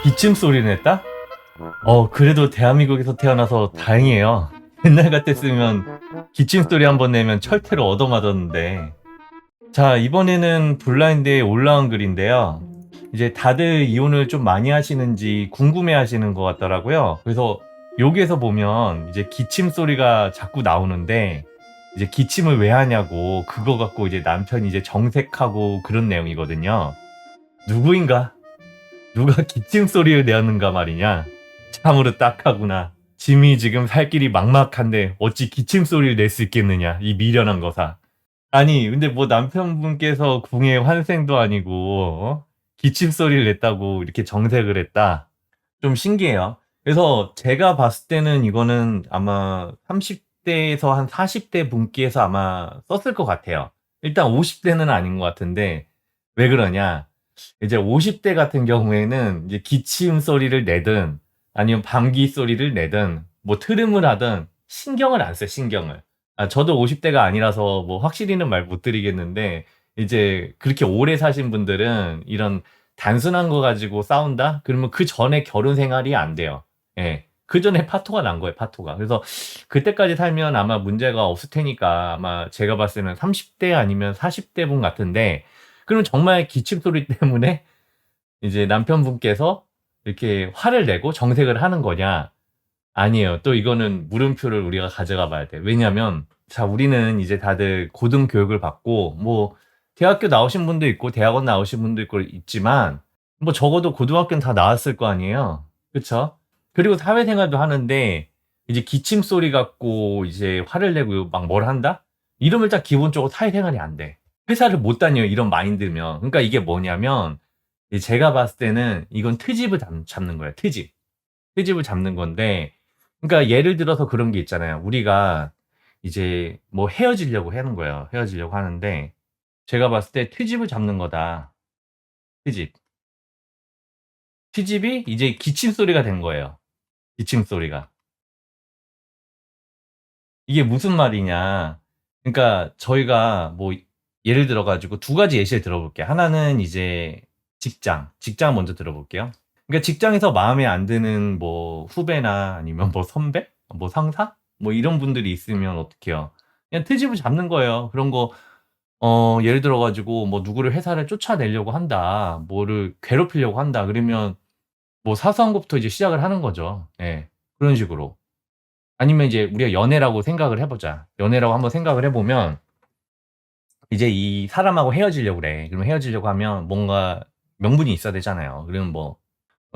기침 소리를 냈다? 그래도 대한민국에서 태어나서 다행이에요. 옛날 같았으면 기침 소리 한번 내면 철퇴를 얻어맞았는데. 자, 이번에는 블라인드에 올라온 글인데요. 이제 다들 이혼을 좀 많이 하시는지 궁금해 하시는 것 같더라고요. 그래서 여기에서 보면 이제 기침 소리가 자꾸 나오는데, 이제 기침을 왜 하냐고, 그거 갖고 이제 남편이 이제 정색하고 그런 내용이거든요. 누구인가? 누가 기침 소리를 내었는가 말이냐. 참으로 딱하구나. 짐이 지금 살 길이 막막한데 어찌 기침 소리를 낼 수 있겠느냐, 이 미련한 거사. 아니 근데 뭐 남편분께서 궁예 환생도 아니고 기침 소리를 냈다고 이렇게 정색을 했다. 좀 신기해요. 그래서 제가 봤을 때는 이거는 아마 30대에서 한 40대 분께서 아마 썼을 것 같아요. 일단 50대는 아닌 것 같은데, 왜 그러냐? 이제 50대 같은 경우에는 이제 기침 소리를 내든 아니면 방귀 소리를 내든 뭐 트름을 하든 신경을 안 써요, 신경을. 저도 50대가 아니라서 뭐 확실히는 말 못 드리겠는데, 이제 그렇게 오래 사신 분들은 이런 단순한 거 가지고 싸운다? 그러면 그 전에 결혼 생활이 안 돼요. 예. 그 전에 파토가 난 거예요, 파토가. 그래서 그때까지 살면 아마 문제가 없을 테니까 아마 제가 봤을 때는 30대 아니면 40대 분 같은데, 그러면 정말 기침 소리 때문에 이제 남편분께서 이렇게 화를 내고 정색을 하는 거냐? 아니에요. 또 이거는 물음표를 우리가 가져가 봐야 돼. 왜냐면, 자, 우리는 이제 다들 고등교육을 받고, 뭐, 대학교 나오신 분도 있고, 대학원 나오신 분도 있고, 있지만, 뭐, 적어도 고등학교는 다 나왔을 거 아니에요. 그쵸? 그리고 사회생활도 하는데, 이제 기침 소리 갖고, 이제 화를 내고 막 뭘 한다? 이러면 일단 기본적으로 사회생활이 안 돼. 회사를 못 다녀요, 이런 마인드면. 그러니까 이게 뭐냐면, 제가 봤을 때는 이건 트집을 잡는 거예요, 트집. 트집을 잡는 건데, 그러니까 예를 들어서 그런 게 있잖아요. 우리가 이제 뭐 헤어지려고 하는 거예요. 헤어지려고 하는데, 제가 봤을 때 트집을 잡는 거다. 트집. 트집이 이제 기침 소리가 된 거예요. 기침 소리가. 이게 무슨 말이냐. 그러니까 저희가 뭐 예를 들어 가지고 두 가지 예시를 들어볼게요. 하나는 이제 직장 먼저 들어볼게요. 그러니까 직장에서 마음에 안 드는 뭐 후배나 아니면 뭐 선배, 뭐 상사, 뭐 이런 분들이 있으면 어떡해요. 그냥 트집을 잡는 거예요. 그런 거 예를 들어 가지고 뭐 누구를 회사를 쫓아내려고 한다, 뭐를 괴롭히려고 한다, 그러면 뭐 사소한 것부터 이제 시작을 하는 거죠. 예. 그런 식으로. 아니면 이제 우리가 연애라고 생각을 해 보자. 연애라고 한번 생각을 해 보면, 이제 이 사람하고 헤어지려고 그래. 그러면 헤어지려고 하면 뭔가 명분이 있어야 되잖아요. 그러면 뭐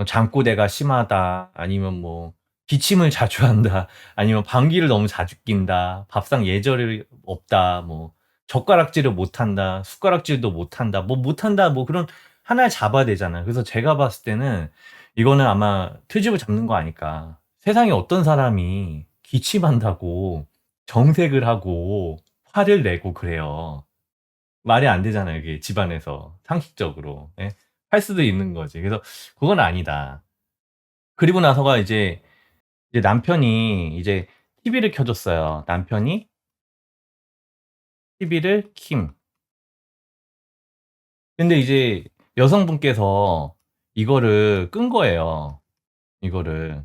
잠꼬대가 심하다, 아니면 뭐 기침을 자주 한다, 아니면 방귀를 너무 자주 낀다, 밥상 예절이 없다, 뭐 젓가락질을 못한다, 숟가락질도 못한다, 뭐 못한다, 뭐 그런 하나를 잡아야 되잖아요. 그래서 제가 봤을 때는 이거는 아마 트집을 잡는 거 아닐까. 세상에 어떤 사람이 기침한다고 정색을 하고 화를 내고 그래요. 말이 안 되잖아요, 이게 집안에서 상식적으로. 예. 할 수도 있는 거지. 그래서 그건 아니다. 그리고 나서가 이제 남편이 이제 TV를 켜줬어요. 남편이 TV를 킴. 근데 이제 여성분께서 이거를 끈 거예요. 이거를.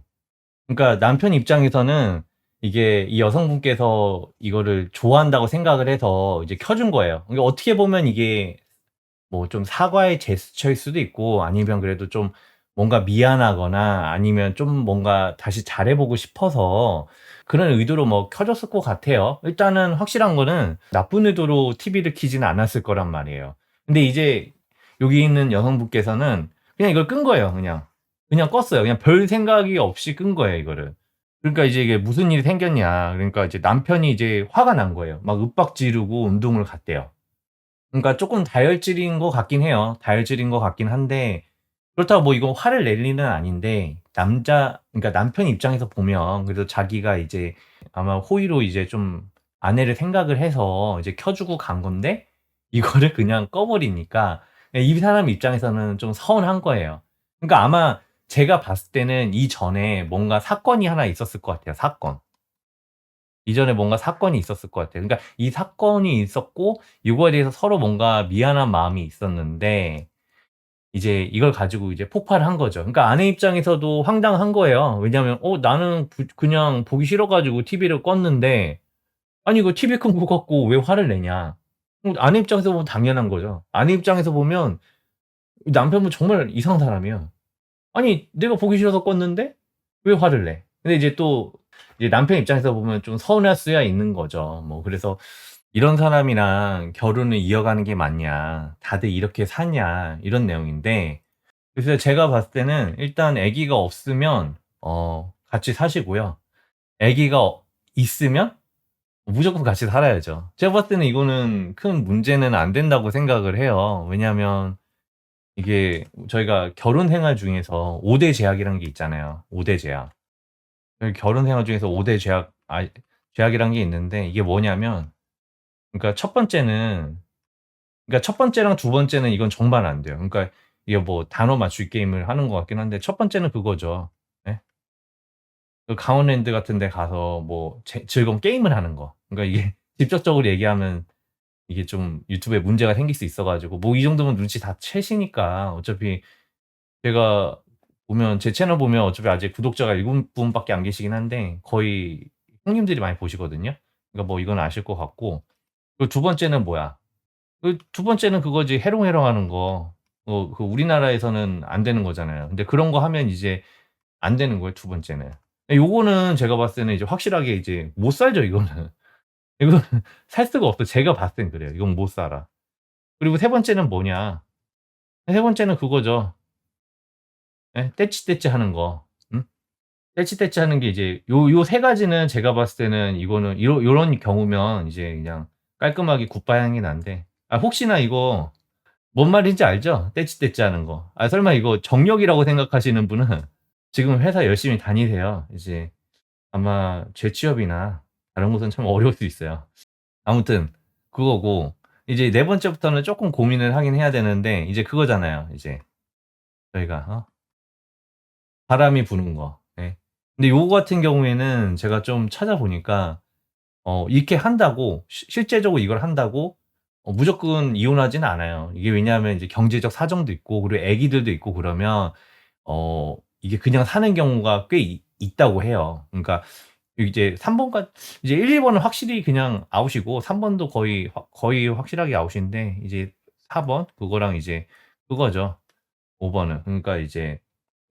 그러니까 남편 입장에서는 이게 이 여성분께서 이거를 좋아한다고 생각을 해서 이제 켜준 거예요. 그러니까 어떻게 보면 이게 뭐 좀 사과의 제스처일 수도 있고, 아니면 그래도 좀 뭔가 미안하거나, 아니면 좀 뭔가 다시 잘해 보고 싶어서 그런 의도로 뭐 켜줬을 것 같아요. 일단은 확실한 거는 나쁜 의도로 TV를 켜지는 않았을 거란 말이에요. 근데 이제 여기 있는 여성분께서는 그냥 이걸 끈 거예요. 그냥 껐어요. 그냥 별 생각이 없이 끈 거예요, 이거를. 그러니까 이제 이게 무슨 일이 생겼냐, 그러니까 이제 남편이 이제 화가 난 거예요. 막 윽박 지르고 운동을 갔대요. 그러니까 쪼끔 다혈질인 것 같긴 해요. 다혈질인 것 같긴 한데, 그렇다고 뭐 이거 화를 낼 일은 아닌데, 그러니까 남편 입장에서 보면 그래도 자기가 이제 아마 호의로 이제 좀 아내를 생각을 해서 이제 켜 주고 간 건데, 이거를 그냥 꺼 버리니까 이 사람 입장에서는 좀 서운한 거예요. 그러니까 아마 제가 봤을 때는 이전에 뭔가 사건이 하나 있었을 것 같아요, 사건. 이전에 뭔가 사건이 있었을 것 같아요. 그러니까 이 사건이 있었고, 이거에 대해서 서로 뭔가 미안한 마음이 있었는데, 이제 이걸 가지고 이제 폭발을 한 거죠. 그러니까 아내 입장에서도 황당한 거예요. 왜냐하면 나는 그냥 보기 싫어 가지고 TV를 껐는데 아니 이거 TV 큰 거 갖고 왜 화를 내냐. 아내 입장에서 보면 당연한 거죠. 아내 입장에서 보면 이 남편분 정말 이상한 사람이에요. 아니 내가 보기 싫어서 껐는데 왜 화를 내? 근데 이제 또 이제 남편 입장에서 보면 좀 서운할 수야 있는 거죠. 뭐 그래서 "이런 사람이랑 결혼을 이어가는 게 맞냐. 다들 이렇게 사냐." 이런 내용인데 그래서 제가 봤을 때는 일단 아기가 없으면 같이 사시고요. 아기가 있으면 무조건 같이 살아야죠. 제가 봤을 때는 이거는 큰 문제는 안 된다고 생각을 해요. 왜냐하면 이게 저희가 결혼 생활 중에서 5대 제약이라는 게 있잖아요. 5대 제약. 저희 결혼 생활 중에서 5대 제약이라는 게 있는데 이게 뭐냐면 그러니까 첫 번째랑 두 번째는 이건 정말 안 돼요. 그러니까 이게 뭐 단어 맞추기 게임을 하는 것 같긴 한데 첫 번째는 그거죠. 예. 그 강원랜드 같은 데 가서 뭐 즐거운 게임을 하는 거. 그러니까 이게 직접적으로 얘기하면 이게 좀 유튜브에 문제가 생길 수 있어 가지고 뭐 이 정도면 눈치 다 채시니까 어차피 제가 보면 제 채널 보면 어차피 아직 구독자가 7 분밖에 안 계시긴 한데 거의 형님들이 많이 보시거든요. 그러니까 뭐 이건 아실 것 같고 그 두 번째는 뭐야? 그 두 번째는 그거지 해롱해롱 하는 거. 그 우리나라에서는 안 되는 거잖아요. 근데 그런 거 하면 이제 안 되는 거예요, 두 번째는. 요거는 제가 봤을 때는 이제 확실하게 이제 못 살죠, 이거는. 이거는 살 수가 없어. 제가 봤을 땐 그래요. 이건 못 살아. 그리고 세 번째는 뭐냐? 세 번째는 그거죠. 예. 떼찌떼찌 하는 거. 음? 떼찌떼찌 하는 게 이제 요 세 가지는 제가 봤을 때는 이거는 요런 경우면 이제 그냥 깔끔하게 굿바이 하는 게 난데 혹시나 이거 뭔 말인지 알죠? 떼찌떼찌 하는 거. 설마 이거 정력이라고 생각하시는 분은 지금 회사 열심히 다니세요. 이제 아마 재취업이나 다른 곳은 참 어려울 수 있어요. 아무튼 그거고 이제 네 번째부터는 쪼끔 고민을 하긴 해야 되는데 이제 그거잖아요. 이제 저희가 바람이 부는 거. 예. 근데 요거 같은 경우에는 제가 좀 찾아보니까 이렇게 한다고 실제적으로 이걸 한다고 무조건 이혼하지는 않아요. 이게 왜냐하면 이제 경제적 사정도 있고 그리고 애기들도 있고 그러면 이게 그냥 사는 경우가 꽤 있다고 해요. 그러니까 이제 3 번까 이제 1-2 번은 확실히 그냥 아웃이고 3 번도 거의 확실하게 아웃인데 이제 4번 그거랑 이제 그거죠. 5 번은. 그러니까 이제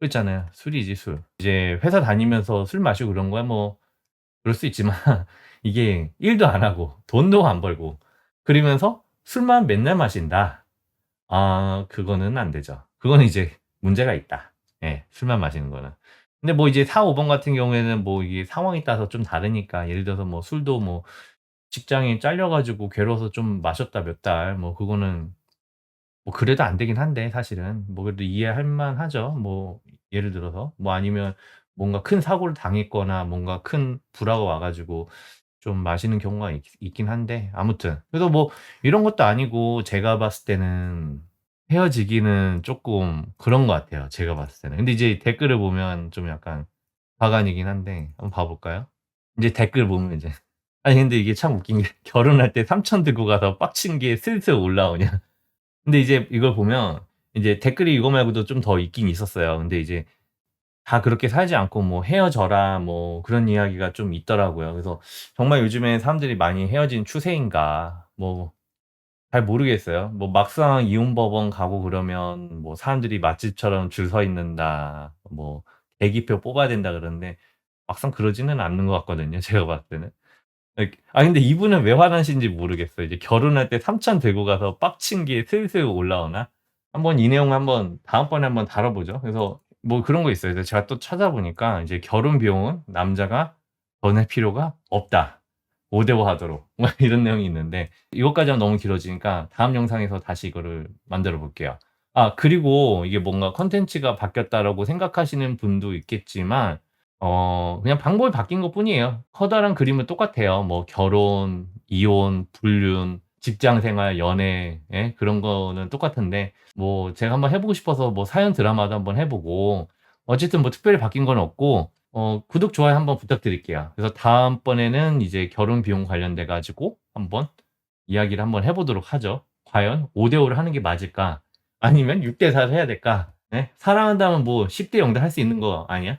그 있잖아요. 술이지 술. 이제 회사 다니면서 술 마시고 그런 거야 뭐 그럴 수 있지만 이게 일도 안 하고 돈도 안 벌고 그러면서 술만 맨날 마신다. 그거는 안 되죠. 그거는 이제 문제가 있다. 예. 술만 마시는 거는. 근데 뭐 이제 4-5번 같은 경우에는 뭐 이게 상황에 따라서 좀 다르니까 예를 들어서 뭐 술도 뭐 직장에 잘려 가지고 괴로워서 좀 마셨다 몇 달 뭐 그거는 뭐 그래도 안 되긴 한데 사실은. 뭐 그래도 이해할 만하죠. 뭐 예를 들어서. 뭐 아니면 뭔가 큰 사고를 당했거나 뭔가 큰 불화가 와 가지고 좀 마시는 경우가 있긴 한데 아무튼 그래도 뭐 이런 것도 아니고 제가 봤을 때는 헤어지기는 쪼끔 그런 것 같아요, 제가 봤을 때는. 근데 이제 댓글을 보면 좀 약간 박안이긴 한데 한번 봐 볼까요? 인제 댓글 보면 이제 아니 근데 이게 참 웃긴 게 "결혼할 때 삼천 들고 가서 빡친 게 슬슬 올라오냐." 근데 이제 이걸 보면 이제 댓글이 이거 말고도 좀 더 있긴 있었어요. 근데 이제 다 그렇게 살지 않고 뭐 "헤어져라." 뭐 그런 이야기가 좀 있더라고요. 그래서 정말 요즘에 사람들이 많이 헤어지는 추세인가 뭐 잘 모르겠어요. 뭐 막상 이혼 법원 가고 그러면 뭐 사람들이 맛집처럼 줄 서 있는다. 뭐 대기표 뽑아야 된다 그러는데 막상 그러지는 않는 것 같거든요, 제가 봤을 때는. 근데 이분은 왜 화나신지 모르겠어요. 이제 결혼할 때 삼천 들고 가서 빡친 게 슬슬 올라오나? 한번 이 내용 한번 다음번에 한번 다뤄보죠. 그래서 뭐 그런 거 있어요. 그래서 제가 또 찾아보니까 이제 "결혼 비용은 남자가 더 낼 필요가 없다. 5대5 하도록." 막 이런 내용이 있는데 이것까지 하면 너무 길어지니까 다음 영상에서 다시 이거를 만들어 볼게요. 그리고 이게 뭔가 '콘텐츠가 바뀌었다.'라고 생각하시는 분도 있겠지만 그냥 방법이 바뀐 것뿐이에요. 커다란 그림은 똑같아요. 뭐 결혼, 이혼, 불륜, 직장 생활, 연애 예 그런 거는 똑같은데 뭐 제가 한번 해 보고 싶어서 뭐 사연 드라마도 한번 해 보고 어쨌든 뭐 특별히 바뀐 건 없고 구독, 좋아요 한번 부탁드릴게요. 그래서 다음번에는 이제 결혼 비용 관련돼 가지고 한번 이야기를 한번 해 보도록 하죠. 과연 5대5를 하는 게 맞을까? 아니면 6대 4를 해야 될까? 예? 사랑한다면 뭐 10대 0도 할 수 있는 거 아니야?